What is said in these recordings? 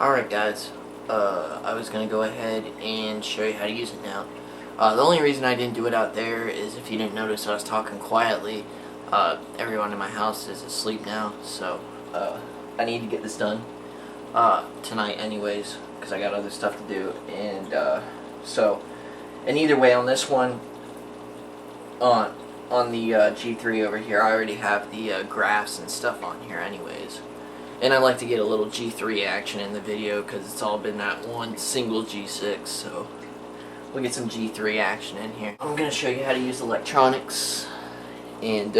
Alright guys, I was going to go ahead and show you how to use it now. The only reason I didn't do it out there is if you didn't notice I was talking quietly. Everyone in my house is asleep now, so I need to get this done tonight anyways, because I got other stuff to do. And either way, on this one, on the G3 over here, I already have the graphs and stuff on here anyways. And I like to get a little G3 action in the video because it's all been that one single G6, so we'll get some G3 action in here. I'm going to show you how to use electronics and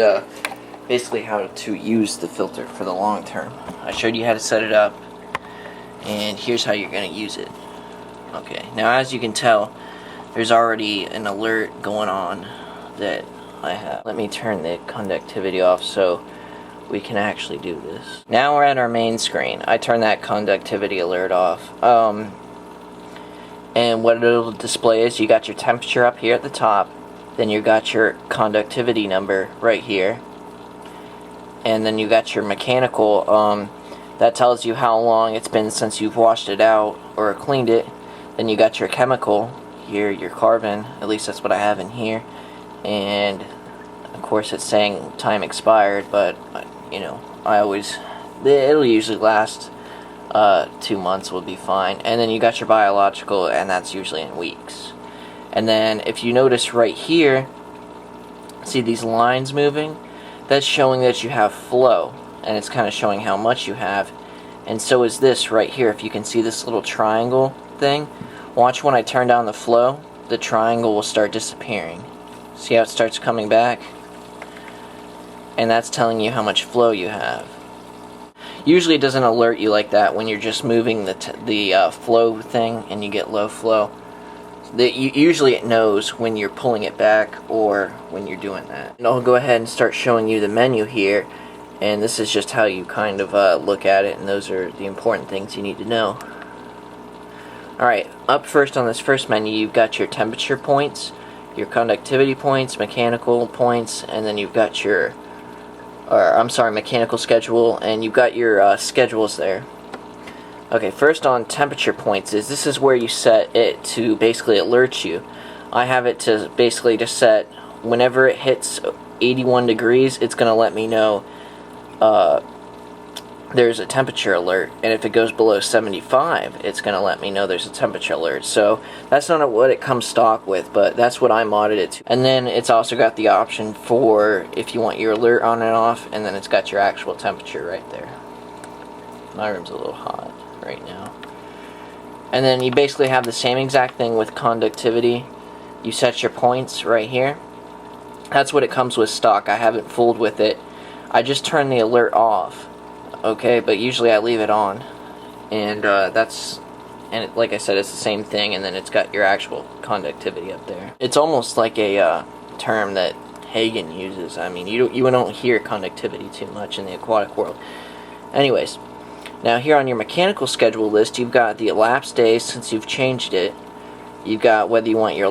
basically how to use the filter for the long term. I showed you how to set it up, and here's how you're going to use it. Okay, now as you can tell, there's already an alert going on that I have. Let me turn the conductivity off so we can actually do this. Now we're at our main screen. I turn that conductivity alert off. And what it'll display is you got your temperature up here at the top, then you got your conductivity number right here, and then you got your mechanical, that tells you how long it's been since you've washed it out or cleaned it. Then you got your chemical here, your carbon, at least that's what I have in here, and of course it's saying time expired, but you know, it'll usually last 2 months will be fine. And then you got your biological, and that's usually in weeks. And then if you notice right here, see these lines moving? That's showing that you have flow, and it's kind of showing how much you have. And so is this right here. If you can see this little triangle thing, watch when I turn down the flow, the triangle will start disappearing. See how it starts coming back? And that's telling you how much flow you have. Usually it doesn't alert you like that when you're just moving the flow thing and you get low flow. Usually it knows when you're pulling it back or when you're doing that. And I'll go ahead and start showing you the menu here, and this is just how you kind of look at it, and those are the important things you need to know. Alright, up first on this first menu, you've got your temperature points, your conductivity points, mechanical points, and then you've got your mechanical schedule, and you've got your schedules there. Okay, first on temperature points this is where you set it to basically alert you. I have it to basically just set whenever it hits 81 degrees, it's going to let me know there's a temperature alert, and if it goes below 75, it's going to let me know there's a temperature alert. So that's not what it comes stock with, but that's what I modded it to. And then it's also got the option for if you want your alert on and off, and then it's got your actual temperature right there. My room's a little hot right now. And then you basically have the same exact thing with conductivity. You set your points right here. That's what it comes with stock. I haven't fooled with it. I just turn the alert off. Okay, but usually I leave it on, and like I said, it's the same thing, and then it's got your actual conductivity up there. It's almost like a term that Hagen uses. I mean, you don't hear conductivity too much in the aquatic world. Anyways, now here on your mechanical schedule list, you've got the elapsed days since you've changed it. You've got whether you want your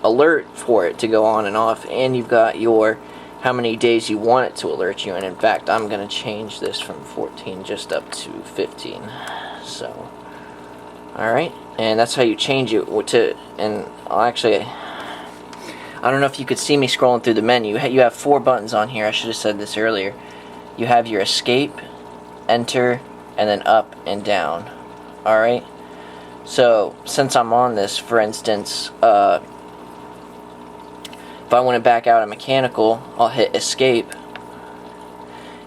alert for it to go on and off, and you've got your how many days you want it to alert you. And in fact, I'm going to change this from 14 just up to 15. So, alright, and that's how you change it to, and I don't know if you could see me scrolling through the menu. You have 4 buttons on here. I should have said this earlier. You have your escape, enter, and then up and down. Alright, so since I'm on this, for instance, if I want to back out of mechanical, I'll hit escape.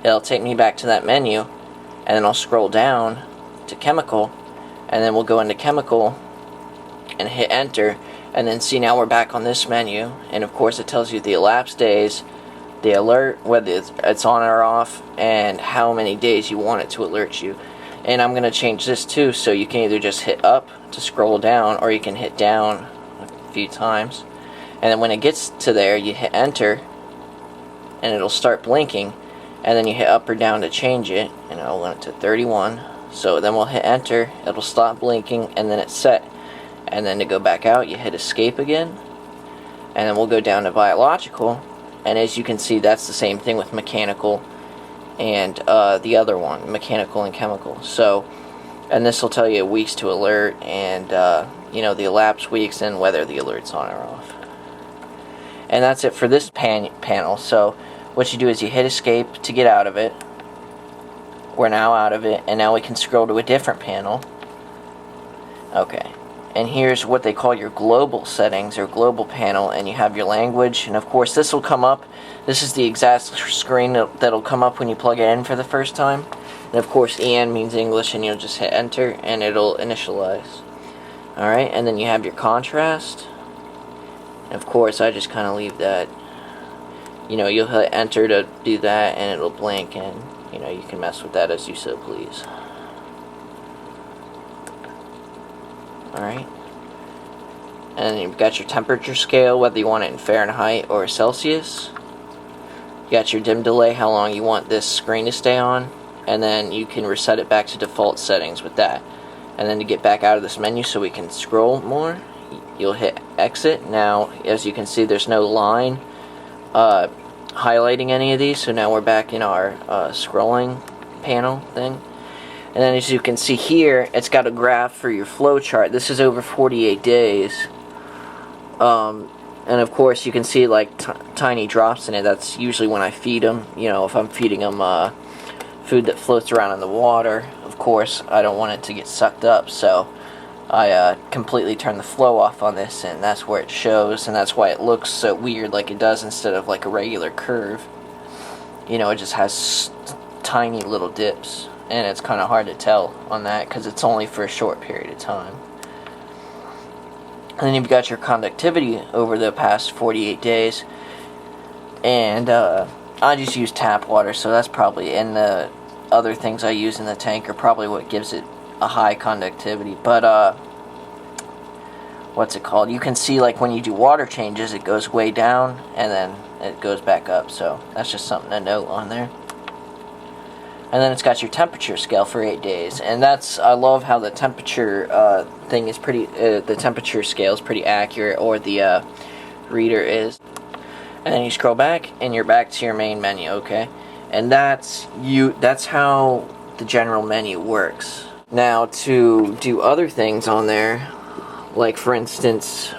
It'll take me back to that menu, and then I'll scroll down to chemical, and then we'll go into chemical and hit enter, and then see, now we're back on this menu, and of course it tells you the elapsed days, the alert, whether it's on or off, and how many days you want it to alert you. And I'm going to change this too, so you can either just hit up to scroll down, or you can hit down a few times. And then when it gets to there, you hit enter, and it'll start blinking, and then you hit up or down to change it, and I'll want it to 31. So then we'll hit enter, it'll stop blinking, and then it's set. And then to go back out, you hit escape again, and then we'll go down to biological, and as you can see, that's the same thing with mechanical and the other one, mechanical and chemical. So And this will tell you weeks to alert, and you know, the elapsed weeks and whether the alert's on or off. And that's it for this panel. So what you do is you hit escape to get out of it. We're now out of it, and now we can scroll to a different panel. Okay, and here's what they call your global settings or global panel, and you have your language, and of course this will come up. This is the exact screen that'll come up when you plug it in for the first time. And of course EN means English, and you'll just hit enter and it'll initialize. Alright, and then you have your contrast. And of course I just kind of leave that. You know, you'll hit enter to do that and it'll blank, and you know, you can mess with that as you so please. Alright, and you've got your temperature scale, whether you want it in Fahrenheit or Celsius. You got your dim delay, how long you want this screen to stay on, and then you can reset it back to default settings with that. And then to get back out of this menu so we can scroll more, you'll hit exit. Now, as you can see, there's no line highlighting any of these, so now we're back in our scrolling panel thing. And then as you can see here, it's got a graph for your flow chart. This is over 48 days. And of course you can see like tiny drops in it. That's usually when I feed them. You know, if I'm feeding them food that floats around in the water, of course I don't want it to get sucked up, so I completely turn the flow off on this, and that's where it shows, and that's why it looks so weird like it does instead of like a regular curve. You know, it just has tiny little dips, and it's kind of hard to tell on that because it's only for a short period of time. And then you've got your conductivity over the past 48 days, and I just use tap water, so that's probably, and the other things I use in the tank are probably what gives it a high conductivity. But what's it called? You can see like when you do water changes, it goes way down and then it goes back up, so that's just something to note on there. And then it's got your temperature scale for 8 days, and that's, I love how the temperature thing is pretty, the temperature scale is pretty accurate, or the reader is. And then you scroll back, and you're back to your main menu, okay? And that's how the general menu works. Now, to do other things on there, like for instance,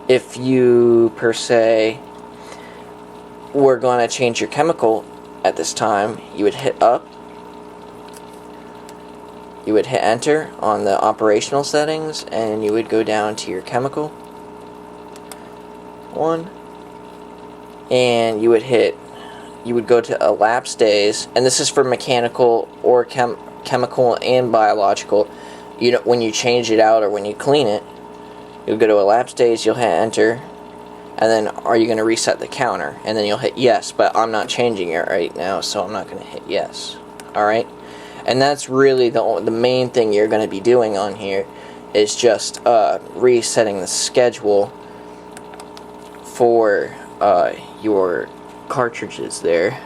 if you per se were going to change your chemical at this time, you would hit up, you would hit enter on the operational settings, and you would go down to your chemical one, and you would go to elapsed days, and this is for mechanical or chemical and biological. You know, when you change it out or when you clean it, you'll go to elapsed days, you'll hit enter, and then are you going to reset the counter, and then you'll hit yes, but I'm not changing it right now, so I'm not going to hit yes. Alright, and that's really the main thing you're going to be doing on here, is just resetting the schedule for your cartridges there,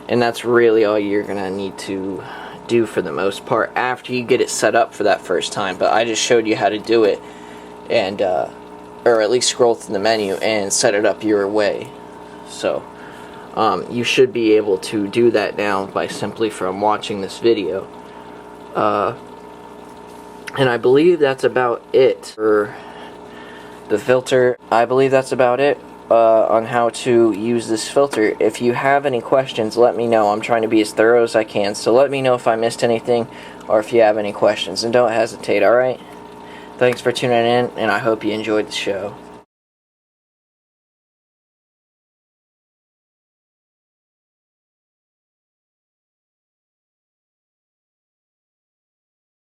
and that's really all you're going to need to do for the most part after you get it set up for that first time. But I just showed you how to do it, and or at least scroll through the menu and set it up your way. So you should be able to do that now by simply from watching this video. And I believe that's about it for the filter. I believe that's about it on how to use this filter. If you have any questions, let me know. I'm trying to be as thorough as I can, so let me know if I missed anything or if you have any questions, and don't hesitate, alright? Thanks for tuning in, and I hope you enjoyed the show.